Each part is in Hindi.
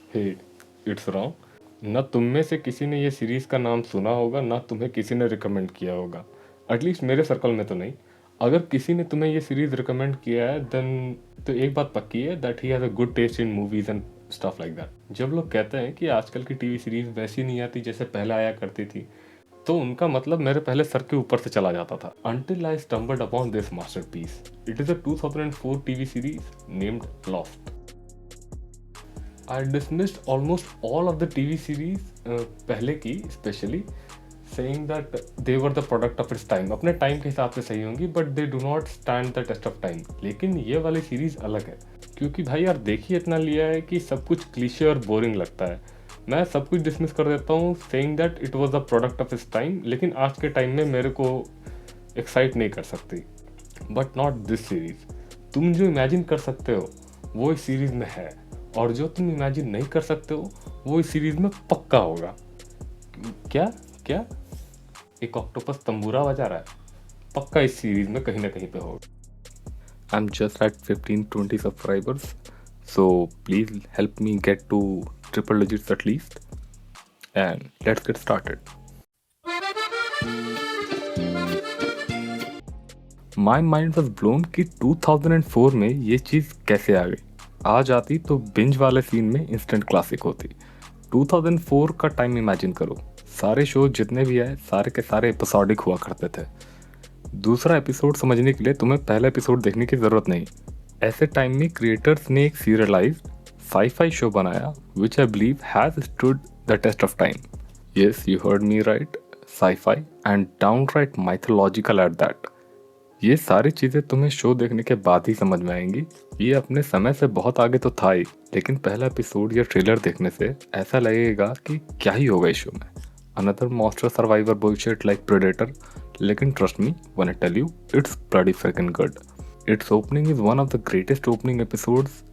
Hey, it's wrong. ना तुम में से किसी ने ये सीरीज़ का नाम सुना होगा, ना तुम्हें किसी ने रिकमेंड किया होगा। एटलीस्ट मेरे सर्कल में तो नहीं। अगर किसी ने तुम्हें ये सीरीज़ रिकमेंड किया है देन तो एक बात पक्की है that he has a good taste in movies and stuff like that. जब लोग कहते हैं कि आजकल की टीवी सीरीज़ वैसी नहीं आती जैसे पहले आया करती थी, तो उनका मतलब मेरे पहले सर के ऊपर से चला जाता था। Until I stumbled upon this masterpiece. It is a 2004 TV series named Lost. I dismissed almost all of the TV series पहले की especially saying that they were the product of its time. अपने टाइम के हिसाब से सही होंगी but they do not stand the test of time. लेकिन ये वाली सीरीज अलग है क्योंकि भाई यार देखिए इतना लिया है कि सब कुछ क्लीशे और बोरिंग लगता है। मैं सब कुछ डिसमिस कर देता हूँ saying that it was the product of its time, लेकिन आज के टाइम में मेरे को एक्साइट नहीं कर सकती। But not this series. तुम जो इमेजिन कर सकते हो वो इस सीरीज में है, और जो तुम इमेजिन नहीं कर सकते हो वो इस सीरीज में पक्का होगा। क्या क्या एक ऑक्टोपस तंबूरा बजा रहा है? पक्का इस सीरीज में कहीं ना कहीं पे होगा। I'm just at 15-20 subscribers, so please help me get to triple digits at least, and let's get started. My mind was blown कि 2004 में ये चीज़ कैसे आ गई। आज आती तो बिंज वाले सीन में इंस्टेंट क्लासिक होती। 2004 का टाइम इमेजिन करो, सारे शो जितने भी आए सारे के सारे एपिसोडिक हुआ करते थे। दूसरा एपिसोड समझने के लिए तुम्हें पहला एपिसोड देखने की ज़रूरत नहीं। ऐसे टाइम में क्रिएटर्स ने एक सीरियलाइज्ड साई-फाई शो बनाया which I believe has stood the test of time. Yes, you heard me right, sci fi and downright mythological at that. ये सारी चीज़ें तुम्हें शो देखने के बाद ही समझ में आएंगी। ये अपने समय से बहुत आगे तो था ही, लेकिन पहला एपिसोड या ट्रेलर देखने से ऐसा लगेगा कि क्या ही होगा इस शो में। Another monster survivor bullshit like predator, लेकिन trust me when I tell you it's bloody freaking good. It's opening is one of the greatest opening episodes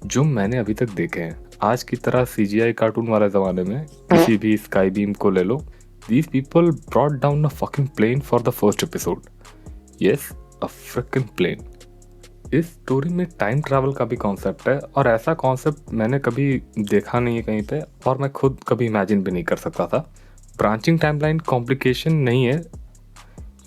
जो मैंने अभी तक देखे हैं। आज की तरह CGI कार्टून वाले ज़माने में किसी भी स्काई बीम को ले लो, these people brought down a fucking plane for the first episode. Yes, a freaking plane. इस स्टोरी में टाइम ट्रैवल का भी कॉन्सेप्ट है, और ऐसा कॉन्सेप्ट मैंने कभी देखा नहीं है कहीं पे, और मैं खुद कभी इमेजिन भी नहीं कर सकता था। ब्रांचिंग टाइमलाइन कॉम्प्लिकेशन नहीं है,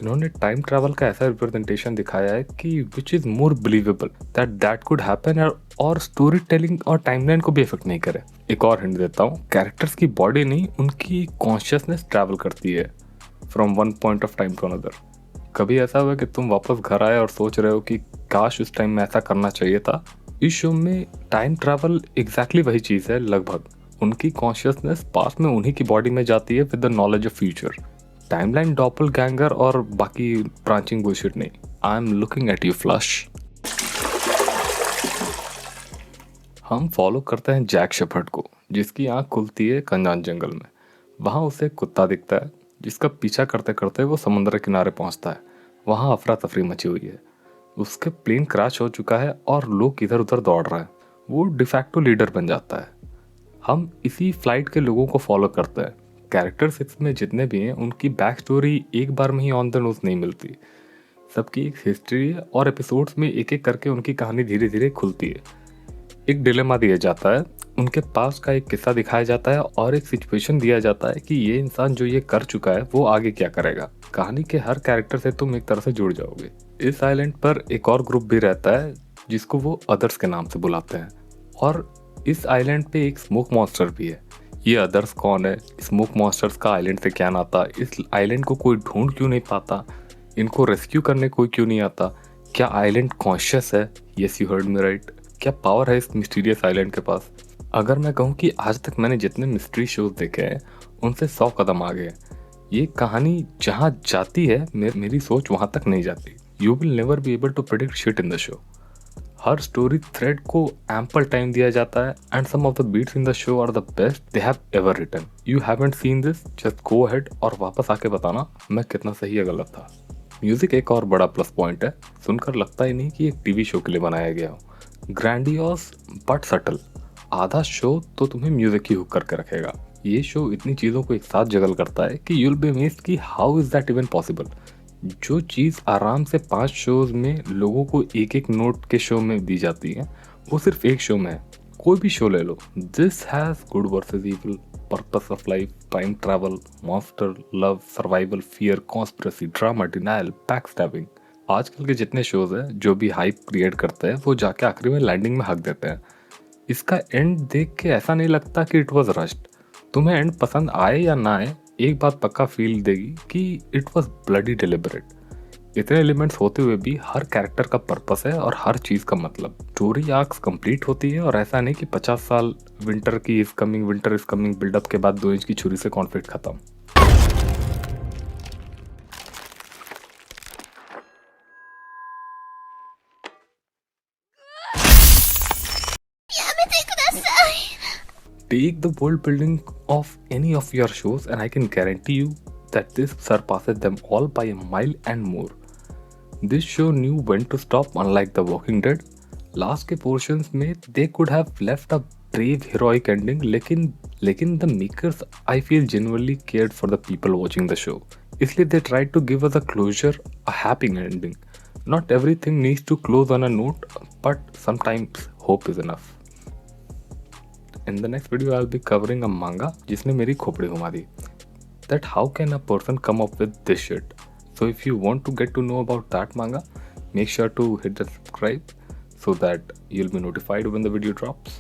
इन्होंने टाइम ट्रैवल का ऐसा रिप्रेजेंटेशन दिखाया है कि which is more believable that that could happen, और स्टोरी टेलिंग और टाइमलाइन को भी इफेक्ट नहीं करे। एक और हिंट देता हूँ, कैरेक्टर्स की बॉडी नहीं, उनकी कॉन्शियसनेस ट्रैवल करती है from one point of time to another. कभी ऐसा हुआ कि तुम वापस घर आए और सोच रहे हो कि काश उस टाइम में ऐसा करना चाहिए था? इस शो में टाइम ट्रैवल एग्जैक्टली वही चीज़ है लगभग। उनकी कॉन्शियसनेस पास्ट में उन्हीं की बॉडी में जाती है with the knowledge of future. Timeline doppelganger और बाकी ब्रांचिंग बुलशिट नहीं। I am looking at you Flash. हम फॉलो करते हैं जैक शेफर्ड को, जिसकी आंख खुलती है कंजान जंगल में। वहाँ उसे कुत्ता दिखता है जिसका पीछा करते करते वो समुद्र किनारे पहुँचता है। वहाँ अफरा तफरी मची हुई है, उसके प्लेन क्रैश हो चुका है और लोग इधर उधर दौड़ रहे हैं। वो डिफैक्टो लीडर बन जाता है। हम इसी फ्लाइट के लोगों को फॉलो करते हैं। कैरेक्टर्स इसमें जितने भी हैं उनकी बैक स्टोरी एक बार में ही ऑन द नोज नहीं मिलती। सबकी एक हिस्ट्री है, और एपिसोड्स में एक एक करके उनकी कहानी धीरे धीरे खुलती है। एक डिलेमा दिया जाता है, उनके पास का एक किस्सा दिखाया जाता है, और एक सिचुएशन दिया जाता है कि ये इंसान जो ये कर चुका है वो आगे क्या करेगा। कहानी के हर कैरेक्टर से तुम एक तरह से जुड़ जाओगे। इस आइलैंड पर एक और ग्रुप भी रहता है जिसको वो अदर्स के नाम से बुलाते हैं, और इस आइलैंड पे एक स्मोक मॉन्स्टर भी है। ये अदर्स कौन है, स्मोक मॉन्स्टर्स का आइलैंड से क्या नाता, इस आइलैंड को कोई ढूंढ क्यों नहीं पाता, इनको रेस्क्यू करने कोई क्यों नहीं आता, क्या आइलैंड कॉन्शियस है? Yes, you heard me right. क्या पावर है इस मिस्टीरियस आइलैंड के पास? अगर मैं कहूँ कि आज तक मैंने जितने मिस्ट्री शोज देखे हैं उनसे 100 कदम आगे है। ये कहानी जहाँ जाती है मेरी सोच वहाँ तक नहीं जाती। You will never be able to predict shit in the show. हर स्टोरी थ्रेड को एम्पल टाइम दिया जाता है, and some of the beats in the show are the best they have ever written. You haven't seen this, just go ahead और वापस आके बताना मैं कितना सही या गलत था। म्यूजिक एक और बड़ा प्लस पॉइंट है, सुनकर लगता ही नहीं कि एक टीवी शो के लिए बनाया गया हो। Grandiose but subtle. आधा शो तो तुम्हें म्यूजिक ही हुक करके रखेगा। ये शो इतनी चीज़ों को एक साथ जगल करता है कि यूल बी अमेज्ड कि how is that even possible. जो चीज़ आराम से 5 शोज में लोगों को एक एक नोट के शो में दी जाती है वो सिर्फ एक शो में है। कोई भी शो ले लो, this has good versus evil, purpose of life, time travel, monster, love, survival, fear, conspiracy, drama, denial, backstabbing. आजकल के जितने शोज हैं जो भी हाइप क्रिएट करते हैं वो जाके आखिरी में लैंडिंग में हक देते हैं। इसका एंड देख के ऐसा नहीं लगता कि इट वॉज रश्ड। तुम्हें एंड पसंद आए या ना आए, एक बात पक्का फील देगी कि इट वॉज ब्लडी डिलिबरेट। इतने एलिमेंट्स होते हुए भी हर कैरेक्टर का पर्पस है और हर चीज का मतलब। स्टोरी आर्क्स कंप्लीट होती है और ऐसा नहीं कि 50 साल विंटर इज कमिंग बिल्डअप के बाद 2 इंच की छुरी से कॉन्फ्लिक्ट खत्म। Take the world building of any of your shows and I can guarantee you that this surpasses them all by a mile and more. This show knew when to stop, unlike The Walking Dead. Last के portions में they could have left a brave heroic ending, लेकिन the makers I feel genuinely cared for the people watching the show. इसलिए they tried to give us a closure, a happy ending. Not everything needs to close on a note, but sometimes hope is enough. In the next video I'll be covering a manga जिसने मेरी खोपड़ी घुमा दी. That how can a person come up with this shit? So if you want to get to know about that manga, make sure to hit the subscribe so that you'll be notified when the video drops.